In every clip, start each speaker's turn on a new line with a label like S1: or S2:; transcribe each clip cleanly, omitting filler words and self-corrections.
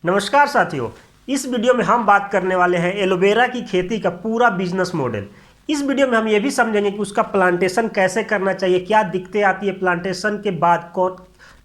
S1: नमस्कार साथियों। इस वीडियो में हम बात करने वाले हैं एलोवेरा की खेती का पूरा बिजनेस मॉडल। इस वीडियो में हम ये भी समझेंगे कि उसका प्लांटेशन कैसे करना चाहिए, क्या दिक्कतें आती है प्लांटेशन के बाद, कौन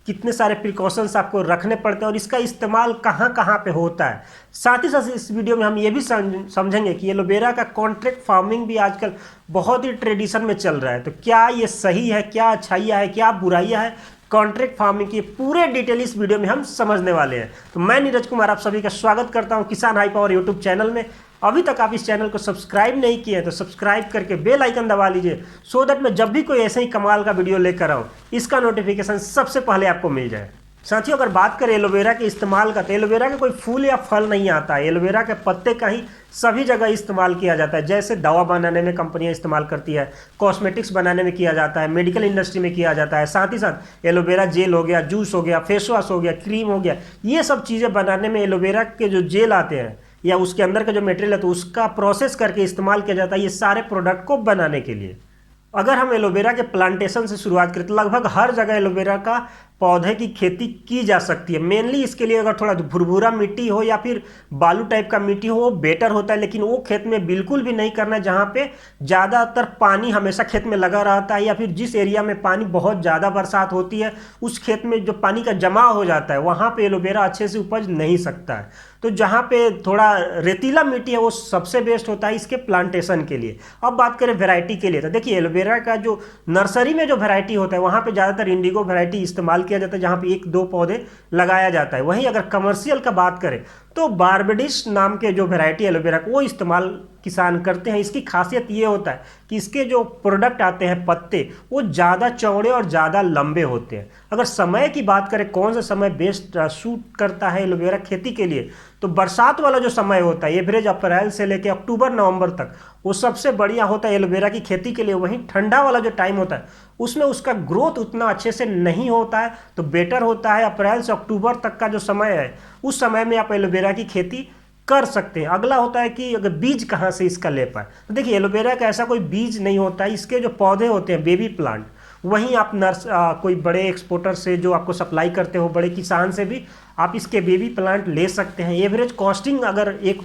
S1: कितने सारे प्रिकॉशंस आपको रखने पड़ते हैं और इसका इस्तेमाल कहाँ कहाँ पे होता है। साथ ही साथ इस वीडियो में हम ये भी समझेंगे कि एलोवेरा का कॉन्ट्रैक्ट फार्मिंग भी आजकल बहुत ही ट्रेडिशन में चल रहा है। तो क्या ये सही है, क्या अच्छाइयाँ है, क्या बुराइयाँ है कॉन्ट्रैक्ट फार्मिंग की पूरे डिटेल इस वीडियो में हम समझने वाले हैं। तो मैं नीरज कुमार आप सभी का स्वागत करता हूं किसान हाई पावर यूट्यूब चैनल में। अभी तक आप इस चैनल को सब्सक्राइब नहीं किए हैं तो सब्सक्राइब करके बेल आइकन दबा लीजिए, सो दैट मैं जब भी कोई ऐसे ही कमाल का वीडियो लेकर आऊँ इसका नोटिफिकेशन सबसे पहले आपको मिल जाए। साथियों, अगर बात करें एलोवेरा के इस्तेमाल का, तो एलोवेरा का कोई फूल या फल नहीं आता है। एलोवेरा के पत्ते का ही सभी जगह इस्तेमाल किया जाता है। जैसे दवा बनाने में कंपनियां इस्तेमाल करती है, कॉस्मेटिक्स बनाने में किया जाता है, मेडिकल इंडस्ट्री में किया जाता है। साथ ही साथ एलोवेरा जेल हो गया, जूस हो गया, फेस वॉश हो गया, क्रीम हो गया, ये सब चीज़ें बनाने में एलोवेरा के जो जेल आते हैं या उसके अंदर का जो मटेरियल है तो उसका प्रोसेस करके इस्तेमाल किया जाता है ये सारे प्रोडक्ट को बनाने के लिए। अगर हम एलोवेरा के प्लांटेशन से शुरुआत करें तो लगभग हर जगह एलोवेरा का पौधे की खेती की जा सकती है। मेनली इसके लिए अगर थोड़ा भुरभुरा मिट्टी हो या फिर बालू टाइप का मिट्टी हो वो बेटर होता है, लेकिन वो खेत में बिल्कुल भी नहीं करना है जहाँ पे ज़्यादातर पानी हमेशा खेत में लगा रहता है या फिर जिस एरिया में पानी बहुत ज़्यादा बरसात होती है उस खेत में जो पानी का जमाव हो जाता है वहाँ पे एलोवेरा अच्छे से उपज नहीं सकता है। तो जहाँ पे थोड़ा रेतीला मिट्टी है वो सबसे बेस्ट होता है इसके प्लांटेशन के लिए। अब बात करें वैरायटी के लिए, तो देखिए एलोवेरा का जो नर्सरी में जो वैरायटी होता है वहाँ पे ज़्यादातर इंडिगो वैरायटी इस्तेमाल किया जाता है जहाँ पे एक दो पौधे लगाया जाता है। वहीं अगर कमर्शियल का बात करें तो बारबेडिस नाम के जो वैरायटी एलोवेरा को वो इस्तेमाल किसान करते हैं। इसकी खासियत ये होता है कि इसके जो प्रोडक्ट आते हैं पत्ते वो ज़्यादा चौड़े और ज़्यादा लंबे होते हैं। अगर समय की बात करें कौन सा समय बेस्ट सूट करता है एलोवेरा खेती के लिए, तो बरसात वाला जो समय होता है एवरेज अप्रैल से लेकर अक्टूबर नवंबर तक वो सबसे बढ़िया होता है एलोवेरा की खेती के लिए। वहीं ठंडा वाला जो टाइम होता है उसमें उसका ग्रोथ उतना अच्छे से नहीं होता है, तो बेटर होता है अप्रैल से अक्टूबर तक का जो समय है उस समय में आप एलोवेरा की खेती कर सकते हैं। अगला होता है कि अगर बीज कहाँ से इसका ले पाए, तो देखिए एलोवेरा का ऐसा कोई बीज नहीं होता है। इसके जो पौधे होते हैं बेबी प्लांट, वहीं आप कोई बड़े एक्सपोर्टर से जो आपको सप्लाई करते हो, बड़े किसान से भी आप इसके बेबी प्लांट ले सकते हैं। एवरेज कॉस्टिंग अगर एक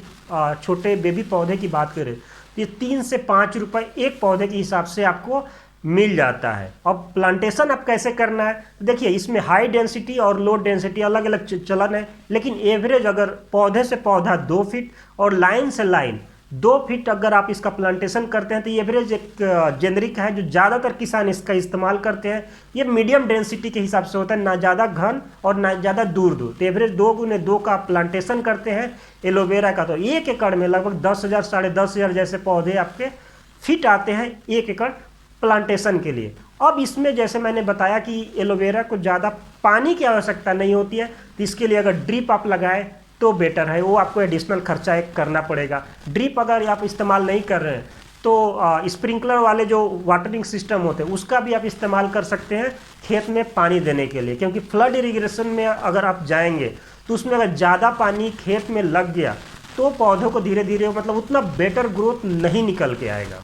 S1: छोटे बेबी पौधे की बात करें तो ये 3 से 5 रुपए एक पौधे के हिसाब से आपको मिल जाता है। अब प्लांटेशन अब कैसे करना है, देखिए इसमें हाई डेंसिटी और लो डेंसिटी अलग अलग चलन है, लेकिन एवरेज अगर पौधे से पौधा 2 फीट और लाइन से लाइन 2 फीट अगर आप इसका प्लांटेशन करते हैं तो एवरेज एक जेनरिक है जो ज़्यादातर किसान इसका इस्तेमाल करते हैं। ये मीडियम डेंसिटी के हिसाब से होता है, ना ज़्यादा घन और ना ज़्यादा दूर दूर। तो एवरेज 2x2 का प्लांटेशन करते हैं एलोवेरा का, तो 1 एकड़ में लगभग 10,000 साढ़े 10,000 जैसे पौधे आपके फिट आते हैं 1 एकड़ प्लांटेशन के लिए। अब इसमें जैसे मैंने बताया कि एलोवेरा को ज़्यादा पानी की आवश्यकता नहीं होती है, तो इसके लिए अगर ड्रिप आप लगाएं तो बेटर है। वो आपको एडिशनल खर्चा एक करना पड़ेगा। ड्रिप अगर आप इस्तेमाल नहीं कर रहे हैं तो स्प्रिंकलर वाले जो वाटरिंग सिस्टम होते हैं उसका भी आप इस्तेमाल कर सकते हैं खेत में पानी देने के लिए, क्योंकि फ्लड इरिगेशन में अगर आप जाएंगे तो उसमें अगर ज़्यादा पानी खेत में लग गया तो पौधों को धीरे धीरे मतलब उतना बेटर ग्रोथ नहीं निकल के आएगा।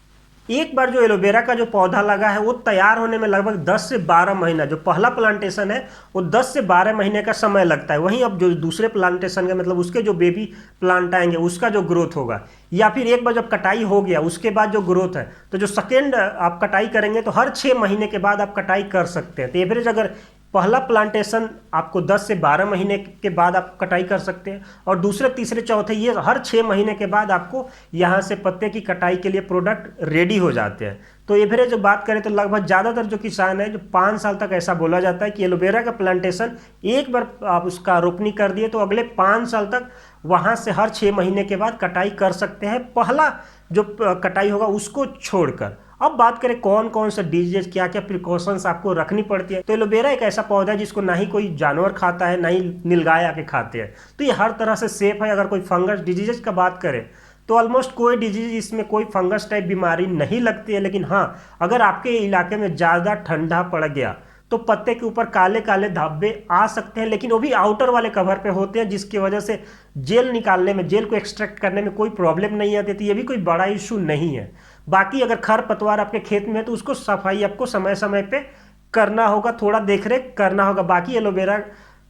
S1: एक बार जो एलोवेरा का जो पौधा लगा है वो तैयार होने में लगभग 10 से 12 महीना, जो पहला प्लांटेशन है वो 10 से 12 महीने का समय लगता है। वहीं अब जो दूसरे प्लांटेशन के मतलब उसके जो बेबी प्लांट आएंगे उसका जो ग्रोथ होगा, या फिर एक बार जब कटाई हो गया उसके बाद जो ग्रोथ है, तो जो सेकेंड आप कटाई करेंगे तो हर 6 महीने के बाद आप कटाई कर सकते हैं। तो एवरेज अगर पहला प्लांटेशन आपको 10 से 12 महीने के बाद आप कटाई कर सकते हैं और दूसरे तीसरे चौथे ये हर 6 महीने के बाद आपको यहाँ से पत्ते की कटाई के लिए प्रोडक्ट रेडी हो जाते हैं। तो एवरेज बात करें तो लगभग ज़्यादातर जो किसान है जो 5 साल तक ऐसा बोला जाता है कि एलोवेरा का प्लांटेशन एक बार आप उसका रोपनी कर दिए तो अगले 5 साल तक वहाँ से हर 6 महीने के बाद कटाई कर सकते हैं, पहला जो कटाई होगा उसको छोड़कर। अब बात करें कौन कौन सा डिजीज, क्या क्या प्रिकॉशंस आपको रखनी पड़ती है, तो एलोवेरा एक ऐसा पौधा है जिसको ना ही कोई जानवर खाता है ना ही नीलगाय आके खाते हैं, तो ये हर तरह से सेफ है। अगर कोई फंगस डिजीज का बात करें तो ऑलमोस्ट कोई डिजीज इसमें कोई फंगस टाइप बीमारी नहीं लगती है, लेकिन हाँ अगर आपके इलाके में ज़्यादा ठंडा पड़ गया तो पत्ते के ऊपर काले काले धब्बे आ सकते हैं, लेकिन वो भी आउटर वाले कवर पे होते हैं जिसकी वजह से जेल निकालने में, जेल को एक्सट्रैक्ट करने में कोई प्रॉब्लम नहीं आती, तो ये भी कोई बड़ा इशू नहीं है। बाकी अगर खरपतवार आपके खेत में है तो उसको सफाई आपको समय समय पे करना होगा, थोड़ा देख रेख करना होगा। बाकी एलोवेरा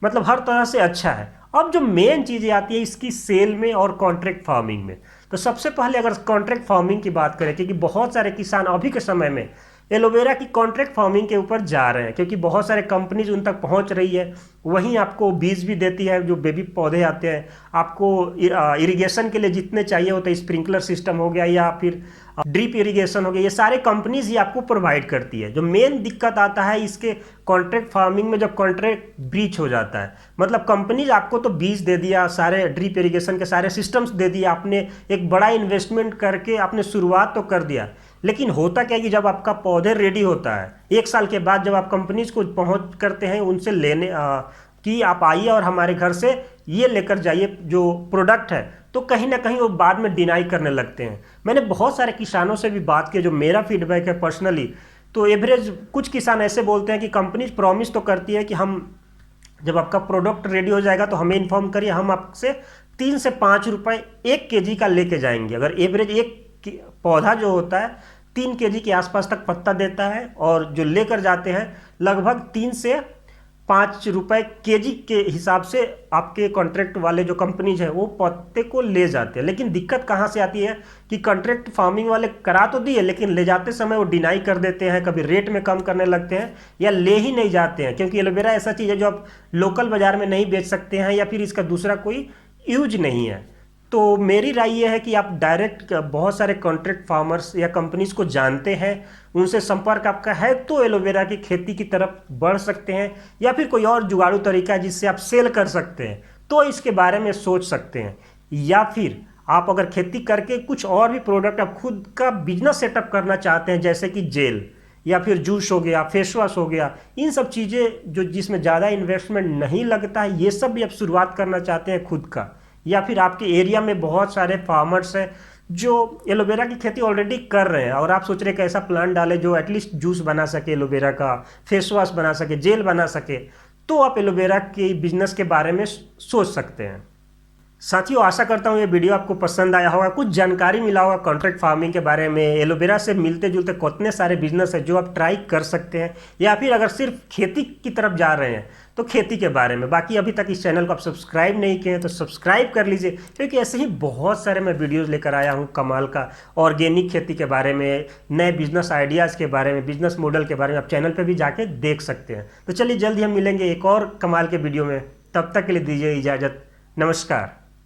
S1: मतलब हर तरह से अच्छा है। अब जो मेन चीज़ें आती है इसकी सेल में और कॉन्ट्रैक्ट फार्मिंग में। तो सबसे पहले अगर कॉन्ट्रैक्ट फार्मिंग की बात करें, क्योंकि बहुत सारे किसान अभी के समय में एलोवेरा की कॉन्ट्रैक्ट फार्मिंग के ऊपर जा रहे हैं, क्योंकि बहुत सारे कंपनीज उन तक पहुंच रही है, वहीं आपको बीज भी देती है, जो बेबी पौधे आते हैं, आपको इरिगेशन के लिए जितने चाहिए होते हैं, स्प्रिंकलर सिस्टम हो गया या फिर ड्रिप इरिगेशन हो गया, ये सारे कंपनीज ही आपको प्रोवाइड करती है। जो मेन दिक्कत आता है इसके कॉन्ट्रैक्ट फार्मिंग में, जब कॉन्ट्रैक्ट ब्रीच हो जाता है, मतलब कंपनीज आपको तो बीज दे दिया, सारे ड्रिप इरिगेशन के सारे सिस्टम्स दे दिया, आपने एक बड़ा इन्वेस्टमेंट करके आपने शुरुआत तो कर दिया, लेकिन होता क्या है कि जब आपका पौधे रेडी होता है 1 साल के बाद, जब आप कंपनीज को पहुंच करते हैं उनसे लेने कि आप आइए और हमारे घर से ये लेकर जाइए जो प्रोडक्ट है, तो कहीं ना कहीं वो बाद में डिनाई करने लगते हैं। मैंने बहुत सारे किसानों से भी बात की, जो मेरा फीडबैक है पर्सनली, तो एवरेज कुछ किसान ऐसे बोलते हैं कि कंपनीज प्रॉमिस तो करती है कि हम जब आपका प्रोडक्ट रेडी हो जाएगा तो हमें इन्फॉर्म करिए, हम आपसे 3 से 5 रुपए 1 kg का लेके जाएंगे। अगर एवरेज एक पौधा जो होता है 3 kg के आसपास तक पत्ता देता है, और जो लेकर जाते हैं लगभग 3 से 5 रुपए kg के हिसाब से आपके कॉन्ट्रैक्ट वाले जो कंपनीज है वो पत्ते को ले जाते हैं। लेकिन दिक्कत कहाँ से आती है कि कॉन्ट्रैक्ट फार्मिंग वाले करा तो दिए, लेकिन ले जाते समय वो डिनाई कर देते हैं, कभी रेट में कम करने लगते हैं या ले ही नहीं जाते हैं, क्योंकि एलोवेरा ऐसा चीज़ है जो आप लोकल बाजार में नहीं बेच सकते हैं या फिर इसका दूसरा कोई यूज नहीं है। तो मेरी राय ये है कि आप डायरेक्ट बहुत सारे कॉन्ट्रैक्ट फार्मर्स या कंपनीज को जानते हैं, उनसे संपर्क आपका है तो एलोवेरा की खेती की तरफ बढ़ सकते हैं, या फिर कोई और जुगाड़ू तरीका है जिससे आप सेल कर सकते हैं तो इसके बारे में सोच सकते हैं। या फिर आप अगर खेती करके कुछ और भी प्रोडक्ट, आप खुद का बिजनेस सेटअप करना चाहते हैं, जैसे कि जेल या फिर जूस हो गया, फेस वॉश हो गया, इन सब चीज़ें जो जिसमें ज़्यादा इन्वेस्टमेंट नहीं लगता है, ये सब भी आप शुरुआत करना चाहते हैं खुद का, या फिर आपके एरिया में बहुत सारे फार्मर्स हैं जो एलोवेरा की खेती ऑलरेडी कर रहे हैं और आप सोच रहे हैं कि ऐसा प्लांट डालें जो एटलीस्ट जूस बना सके, एलोवेरा का फेस वॉश बना सके, जेल बना सके, तो आप एलोवेरा के बिजनेस के बारे में सोच सकते हैं। साथियों, आशा करता हूँ ये वीडियो आपको पसंद आया होगा, कुछ जानकारी मिला होगा कॉन्ट्रैक्ट फार्मिंग के बारे में। एलोवेरा से मिलते जुलते कितने सारे बिजनेस है जो आप ट्राई कर सकते हैं, या फिर अगर सिर्फ खेती की तरफ जा रहे हैं तो खेती के बारे में। बाकी अभी तक इस चैनल को आप सब्सक्राइब नहीं किए हैं तो सब्सक्राइब कर लीजिए, क्योंकि ऐसे ही बहुत सारे मैं वीडियोज़ लेकर आया हूँ कमाल का, ऑर्गेनिक खेती के बारे में, नए बिजनेस आइडियाज़ के बारे में, बिजनेस मॉडल के बारे में, आप चैनल पर भी जाके देख सकते हैं। तो चलिए जल्दी हम मिलेंगे एक और कमाल के वीडियो में, तब तक के लिए दीजिए इजाज़त, नमस्कार।